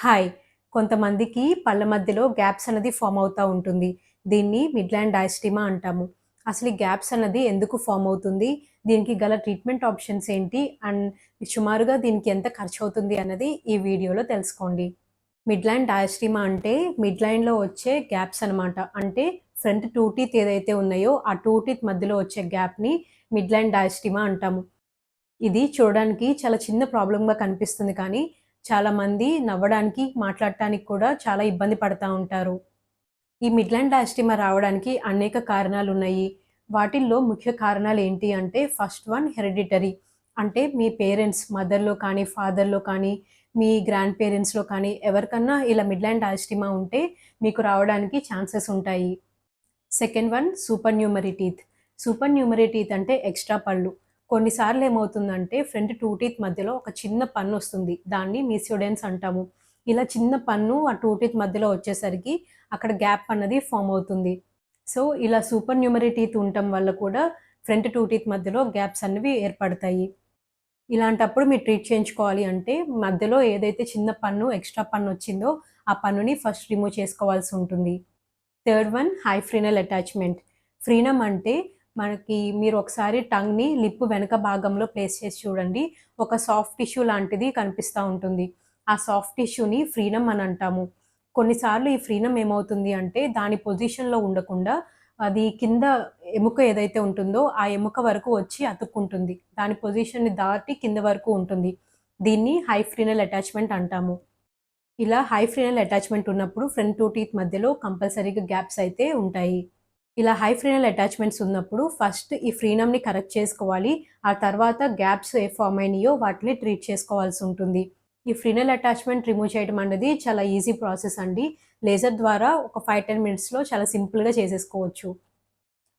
Hi! కొంతమందికి పళ్ళ మధ్యలో గ్యాప్స్ అనేది ఫార్మ్ అవుతా ఉంటుంది. దీన్ని మిడ్‌లైన్ డయాస్టిమా అంటాము. అసలు ఈ గ్యాప్స్ అన్నది ఎందుకు ఫార్మ్ అవుతుంది? దీనికి గల ట్రీట్మెంట్ ఆప్షన్స్ ఏంటి? అండ్ సుమారుగా దీనికి ఎంత ఖర్చవుతుంది అన్నది ఈ వీడియోలో తెలుసుకోండి. మిడ్‌లైన్ డయాస్టిమా అంటే మిడ్‌లైన్‌లో వచ్చే గ్యాప్స్ అనమాట. అంటే ఫ్రంట్ 2 టీత్ ఏదైతే ఉన్నాయో ఆ 2 టీత్ మధ్యలో వచ్చే గ్యాప్‌ని మిడ్‌లైన్ డయాస్టిమా అంటాము. ఇది చూడడానికి చాలా చిన్న ప్రాబ్లమ్‌గా కనిపిస్తుంది కానీ, చాలామంది నవ్వడానికి, మాట్లాడటానికి కూడా చాలా ఇబ్బంది పడతా ఉంటారు. ఈ మిడ్‌లైన్ డయాస్టిమా రావడానికి అనేక కారణాలున్నాయి. వాటిల్లో ముఖ్య కారణాలేంటి అంటే, ఫస్ట్ వన్ హెరిడిటరీ. అంటే మీ పేరెంట్స్ మదర్‌లో కానీ, ఫాదర్‌లో కానీ, మీ గ్రాండ్ పేరెంట్స్‌లో కానీ ఎవరికన్నా ఇలా మిడ్‌లైన్ డయాస్టిమా ఉంటే మీకు రావడానికి ఛాన్సెస్ ఉంటాయి. Second one super న్యూమరీ teeth. Super న్యూమరీ teeth అంటే ఎక్స్‌ట్రా పళ్ళు. కొన్నిసార్లు ఏమవుతుందంటే ఫ్రంట్ 2 టీత్ మధ్యలో ఒక చిన్న పన్నొస్తుంది. దాన్ని మీసోడెన్స్ అంటాము. ఇలా చిన్న పన్ను ఆ 2 టీత్ మధ్యలో వచ్చేసరికి అక్కడ గ్యాప్ అన్నది ఫార్మ్ అవుతుంది. సో, ఇలా సూపర్ న్యూమరీ టీత్ ఉండటం వల్ల కూడా ఫ్రంట్ 2 టీత్ మధ్యలో గ్యాప్స్ అనేవి ఏర్పడతాయి. ఇలాంటప్పుడు మీరు ట్రీట్ చేయించుకోవాలి అంటే మధ్యలో ఏదైతే చిన్న పన్ను, ఎక్స్‌ట్రా పన్నొచ్చిందో ఆ పన్నుని ఫస్ట్ రిమూవ్ చేసుకోవాల్సి ఉంటుంది. Third one high frenal attachment. Frenum అంటే మనకి మీరు ఒకసారి టంగ్‌ని లిప్ వెనక భాగంలో ప్లేస్ చేసి చూడండి. ఒక సాఫ్ట్ టిష్యూ లాంటిది కనిపిస్తా ఉంటుంది. ఆ సాఫ్ట్ టిష్యూని ఫ్రీనమ్ అని అంటాము. కొన్నిసార్లు ఈ ఫ్రీనమ్ ఏమవుతుంది అంటే దాని పొజిషన్‌లో ఉండకుండా అది కింద ఎముక ఏదైతే ఉంటుందో ఆ ఎముక వరకు వచ్చి అతుక్కుంటుంది. దాని పొజిషన్‌ని దాటి కింద వరకు ఉంటుంది. దీన్ని హై ఫ్రీనల్ అటాచ్‌మెంట్ అంటాము. ఇలా హై ఫ్రీనల్ అటాచ్‌మెంట్ ఉన్నప్పుడు ఫ్రంట్ 2 టీత్ మధ్యలో కంపల్సరీగా గ్యాప్స్ అయితే ఉంటాయి. ఇలా హై ఫ్రీనల్ అటాచ్‌మెంట్స్ ఉన్నప్పుడు ఫస్ట్ ఈ ఫ్రీనమ్‌ని కరెక్ట్ చేసుకోవాలి. ఆ తర్వాత గ్యాప్స్ ఏ ఫార్మ్ అయినాయో వాటిని ట్రీట్ చేసుకోవాల్సి ఉంటుంది. ఈ ఫ్రీనల్ అటాచ్‌మెంట్ రిమూవ్ చేయడం అనేది చాలా ఈజీ ప్రాసెస్ అండి. లేజర్ ద్వారా ఒక 5, 10 మినిట్స్‌లో చాలా సింపుల్‌గా చేసేసుకోవచ్చు.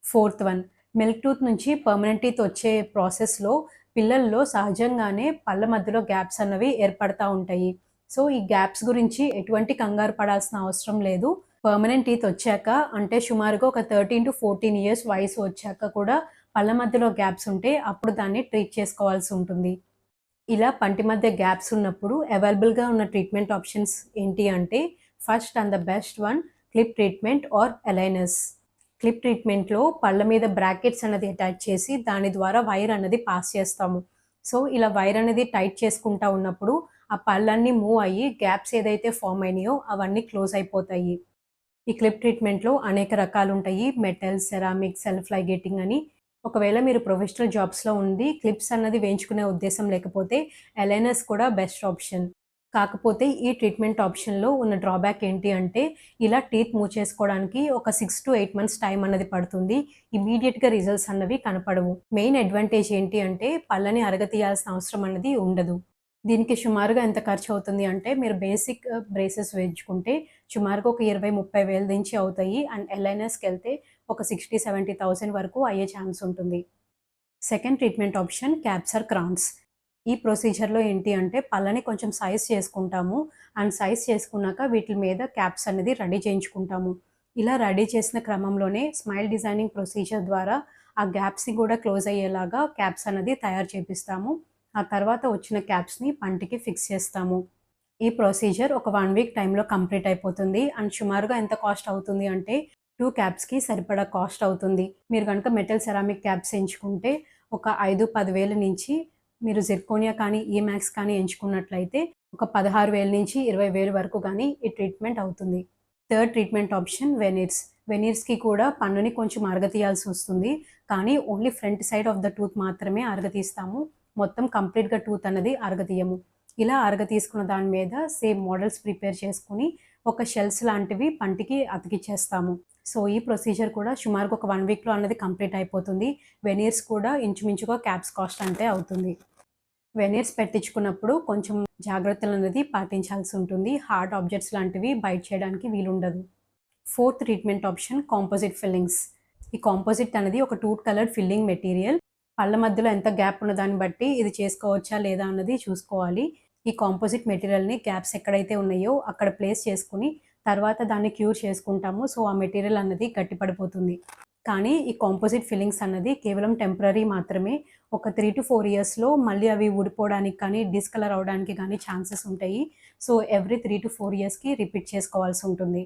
ఫోర్త్ వన్ మిల్క్ టూత్ నుంచి పర్మనెంట్ టీత్ వచ్చే ప్రాసెస్‌లో పిల్లల్లో సహజంగానే పళ్ళ మధ్యలో గ్యాప్స్ అన్నవి ఏర్పడతా ఉంటాయి. సో, ఈ గ్యాప్స్ గురించి ఎటువంటి కంగారు పడాల్సిన అవసరం లేదు. పర్మనెంట్ టీత్ వచ్చాక అంటే సుమారుగా ఒక 13-14 ఇయర్స్ వయసు వచ్చాక కూడా పళ్ళ మధ్యలో గ్యాప్స్ ఉంటే అప్పుడు దాన్ని ట్రీట్ చేసుకోవాల్సి ఉంటుంది. ఇలా పంటి మధ్య గ్యాప్స్ ఉన్నప్పుడు అవైలబుల్‌గా ఉన్న ట్రీట్మెంట్ ఆప్షన్స్ ఏంటి అంటే first and the best one clip treatment or aligners. Clip ట్రీట్మెంట్‌లో పళ్ళ మీద బ్రాకెట్స్ అన్నది అటాచ్ చేసి దాని ద్వారా వైర్ అన్నది పాస్ చేస్తాము. సో, ఇలా వైర్ అనేది టైట్ చేసుకుంటా ఉన్నప్పుడు ఆ పళ్ళన్నీ మూవ్ అయ్యి గ్యాప్స్ ఏదైతే ఫార్మ్ అయినాయో అవన్నీ క్లోజ్ అయిపోతాయి. ఈ క్లిప్ ట్రీట్మెంట్‌లో అనేక రకాలుంటాయి. మెటల్, సెరామిక్, సెల్ఫ్ లైగేటింగ్ అని. ఒకవేళ మీరు ప్రొఫెషనల్ జాబ్స్‌లో ఉండి క్లిప్స్ అన్నది వేయించుకునే ఉద్దేశ్యం లేకపోతే అలైనర్స్ కూడా బెస్ట్ ఆప్షన్. కాకపోతే ఈ ట్రీట్మెంట్ ఆప్షన్‌లో ఉన్న డ్రాబ్యాక్ ఏంటి అంటే ఇలా టీత్ మూవ్ చేసుకోవడానికి ఒక 6-8 మంత్స్ టైం అన్నది పడుతుంది. ఇమ్మీడియేట్‌గా రిజల్ట్స్ అన్నవి కనపడవు. మెయిన్ అడ్వాంటేజ్ ఏంటి అంటే పళ్ళని అరగతీయాల్సిన అవసరం అన్నది ఉండదు. దీనికి సుమారుగా ఎంత ఖర్చవుతుంది అంటే, మీరు బేసిక్ బ్రేసెస్ వేయించుకుంటే సుమారుగా ఒక 20-30 వేల నుంచి అవుతాయి. అండ్ ఎలైనర్స్‌కెళ్తే ఒక 60,000-70,000 వరకు అయ్యే ఛాన్స్ ఉంటుంది. Second treatment option caps or crowns. ఈ ప్రొసీజర్‌లో ఏంటి అంటే, పళ్ళని కొంచెం సైజ్ చేసుకుంటాము. అండ్ సైజ్ చేసుకున్నాక వీటిల మీద క్యాప్స్ అనేది రెడీ చేయించుకుంటాము. ఇలా రెడీ చేసిన క్రమంలోనే స్మైల్ డిజైనింగ్ ప్రొసీజర్ ద్వారా ఆ గ్యాప్స్‌ని కూడా క్లోజ్ అయ్యేలాగా క్యాప్స్ అనేది తయారు చేపిస్తాము. ఆ తర్వాత వచ్చిన క్యాప్స్‌ని పంటికి ఫిక్స్ చేస్తాము. ఈ ప్రొసీజర్ ఒక 1 వీక్ టైంలో కంప్లీట్ అయిపోతుంది. అండ్ సుమారుగా ఎంత కాస్ట్ అవుతుంది అంటే 2 క్యాప్స్‌కి సరిపడా కాస్ట్ అవుతుంది. మీరు గనుక మెటల్ సెరామిక్ క్యాప్స్ ఎంచుకుంటే ఒక 5-10 వేల నుంచి మీరు జిర్కోనియా కానీ, ఈమాక్స్ కానీ ఎంచుకున్నట్లయితే ఒక 16,000-20,000 వరకు గానీ ఈ ట్రీట్మెంట్ అవుతుంది. Third treatment option veneers. వెనీర్స్‌కి కూడా పన్నుని కొంచెం అరగతీయాల్సొస్తుంది. కానీ only front side of the tooth మాత్రమే అరగతీస్తాము. మొత్తం కంప్లీట్‌గా టూత్ అన్నది అరగతీయము. ఇలా అరగతీసుకున్న దాని మీద సేమ్ మోడల్స్ ప్రిపేర్ చేసుకొని ఒక షెల్స్ లాంటివి పంటికి అతికిచ్చేస్తాము. సో, ఈ ప్రొసీజర్ కూడా సుమారుగా ఒక 1 వీక్‌లో అన్నది కంప్లీట్ అయిపోతుంది. వెనీర్స్ కూడా ఇంచుమించుగా క్యాప్స్ కాస్ట్ అంతే అవుతుంది. వెనీర్స్ పెట్టించుకున్నప్పుడు కొంచెం జాగ్రత్తలనేది పాటించాల్సి ఉంటుంది. హార్డ్ ఆబ్జెక్ట్స్ లాంటివి బైట్ చేయడానికి వీలుండదు. Fourth treatment option composite fillings. ఈ కాంపోజిట్ అనేది ఒక టూత్ కలర్డ్ ఫిల్లింగ్ మెటీరియల్. పళ్ళ మధ్యలో ఎంత గ్యాప్ ఉన్న దాన్ని బట్టి ఇది చేసుకోవచ్చా లేదా అన్నది చూసుకోవాలి. ఈ కాంపోజిట్ మెటీరియల్‌ని గ్యాప్స్ ఎక్కడైతే ఉన్నాయో అక్కడ ప్లేస్ చేసుకొని తర్వాత దాన్ని క్యూర్ చేసుకుంటాము. సో, ఆ మెటీరియల్ అన్నది గట్టిపడిపోతుంది. కానీ ఈ కాంపోజిట్ ఫిల్లింగ్స్ అన్నది కేవలం టెంపరరీ మాత్రమే. ఒక 3-4 ఇయర్స్‌లో మళ్ళీ అవి ఊడిపోవడానికి కానీ, డిస్కలర్ అవ్వడానికి కానీ ఛాన్సెస్ ఉంటాయి. సో, ఎవ్రీ 3-4 ఇయర్స్‌కి రిపీట్ చేసుకోవాల్సి ఉంటుంది.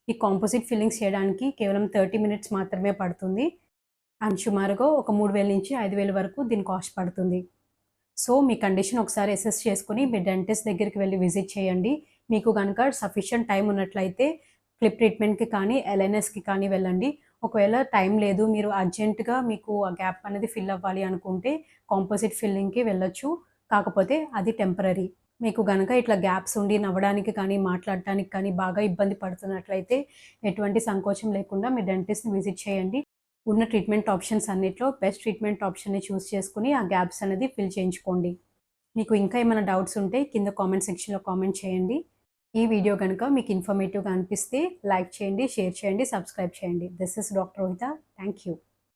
ఈ కాంపోజిట్ ఫిల్లింగ్స్ చేయడానికి కేవలం 30 మినిట్స్ మాత్రమే పడుతుంది. అండ్ సుమారుగా ఒక 3000-5000 వరకు దీని కాస్ట్ పడుతుంది. సో, మీ కండిషన్ ఒకసారి అసెస్ చేసుకొని మీ డెంటిస్ట్ దగ్గరికి వెళ్లి విజిట్ చేయండి. మీకు గనక సఫిషియంట్ టైమ్ ఉన్నట్లయితే క్లిప్ ట్రీట్మెంట్‌కి కానీ, ఎల్ఎన్ఎస్‌కి కానీ వెళ్ళండి. ఒకవేళ టైం లేదు, మీరు అర్జెంట్‌గా మీకు ఆ గ్యాప్ అనేది ఫిల్ అవ్వాలి అనుకుంటే కాంపోజిట్ ఫిల్లింగ్‌కి వెళ్ళొచ్చు. కాకపోతే అది టెంపరరీ. మీకు గనక ఇట్లా గ్యాప్స్ ఉండి నవ్వడానికి కానీ, మాట్లాడటానికి కానీ బాగా ఇబ్బంది పడుతున్నట్లయితే ఎటువంటి సంకోచం లేకుండా మీ డెంటిస్ట్‌ని విజిట్ చేయండి. ఉన్న ట్రీట్మెంట్ ఆప్షన్స్ అన్నిట్లో బెస్ట్ ట్రీట్మెంట్ ఆప్షన్‌ని చూస్ చేసుకొని ఆ గ్యాప్స్ అనేది ఫిల్ చేయించుకోండి. మీకు ఇంకా ఏమైనా డౌట్స్ ఉంటే కింద కామెంట్ సెక్షన్‌లో కామెంట్ చేయండి. ఈ వీడియో గనుక మీకు ఇన్ఫర్మేటివ్‌గా అనిపిస్తే లైక్ చేయండి, షేర్ చేయండి, సబ్స్క్రైబ్ చేయండి. This is doctor Rohitha. Thank you.